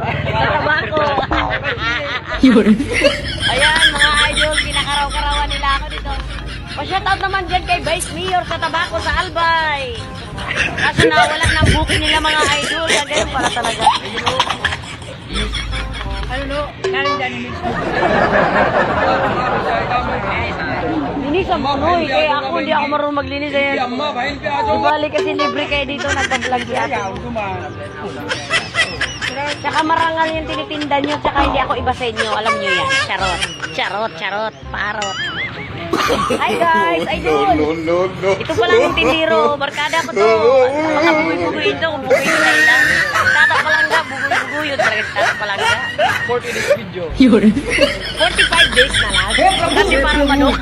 mayor sa tabako. Ayan, mga idol, pinakaraw-karawan nila ako dito. Pa-shoutout naman dyan kay Vice Mayor sa tabako sa Albay. Kaso nawala ng book nila mga idol. Ganyan pala talaga. Ano no? Karin dyan ni Linisan mo, Noy. Kaya ako, hindi ako marunong maglinis. Ayan. Di bali kasi libre kayo dito, nagpa-vlog yan. Tsaka marangal yung tinitinda nyo, tsaka hindi ako iba sa inyo. Alam nyo yan. Charot. Charot, charot, parot. Hi guys, idol. No. Ito pala yung tindiro. Barkada ko to. Makabugoy-bugoy ito. Kung bugoy na lang. Tatak palangga, bugoy-bugoy. Talaga tatak palangga. 40 days video. 45 days na lang. Kasi parang manok.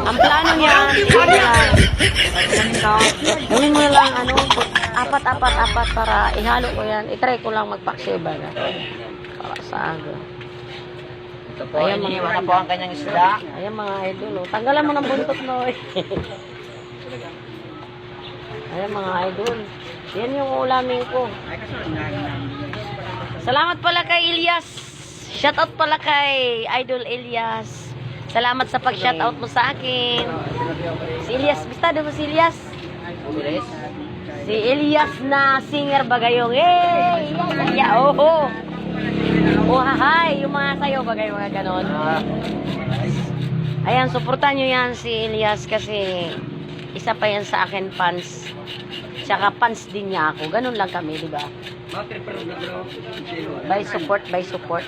Ang plano niya, gawin mo lang apat para ihalo ko yan. I-try ko lang magpaksiw ba na. Para sa aga. Ito po, iniwan na po ang kanyang isda. Ayan mga idol. Oh. Tanggalan mo ng buntot mo. Ayan mga idol. Yan yung ulamin ko. Salamat pala kay Elias. Shoutout pala kay Idol Elias. Salamat sa pag-shoutout mo sa akin. Si Elias, basta mo si Elias? Si Elias na singer bagayong. Hey! Yeah, oh! Oh, hahay! Yung mga sayo bagay, mga ganon. Ayan, supportan nyo yan si Elias kasi isa pa yan sa akin fans. Tsaka fans din niya ako. Ganon lang kami, di ba? By support, by support.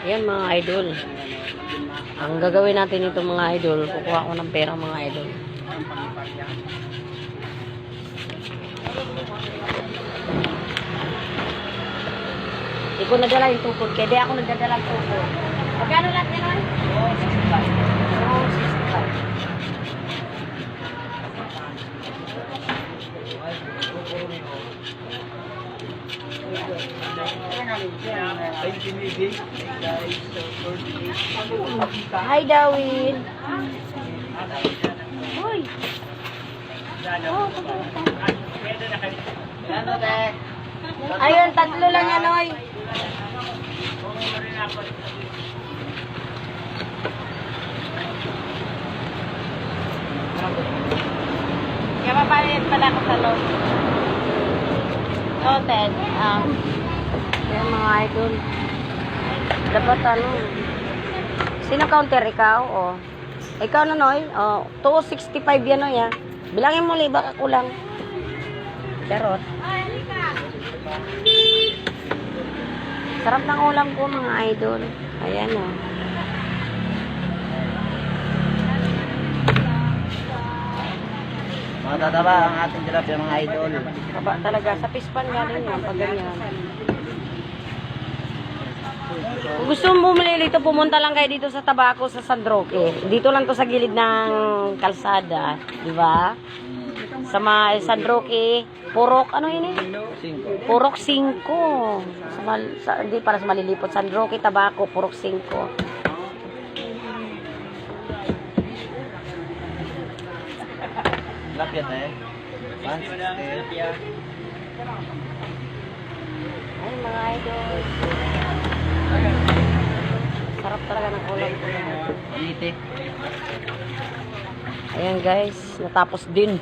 Ayan mga idol. Ang gagawin natin ito mga idol, kukuha ko ng pera mga idol. Hindi ko nadala yung tukod. Kaya di ako nagdadala ng tukod. Magkano lahat yan? Oh, 65. Hi, Dawin. Hoy. Ayun, tatlo lang yan, oy. Kaya mapalit pala ako sa load. Noted. Yan mga idol. Dapat ano. Sino counter? Ikaw? O. Ikaw na, Noy? O. 265 yan, Noy, ha? Bilangin mo, baka kulang. Charot. Sarap ng ulam ko, mga idol. Ayan, o. Matataba ang ating tilapia mga idol. Taba talaga. Sa pispan galing yan. Pag ganyan. Kung gusto mo bumili dito, pumunta lang kayo dito sa Tabaco, sa San Roque. Dito lang to sa gilid ng kalsada. Di ba? Sa San Roque, Purok, ano yun eh? 5. Purok 5. Hindi para sa malilipot. San Roque, Tabaco, Purok 5. Tilapia tayo. Ay, mga idol. Sarap talaga ng ulam ko. Itik. Ayan guys, natapos din.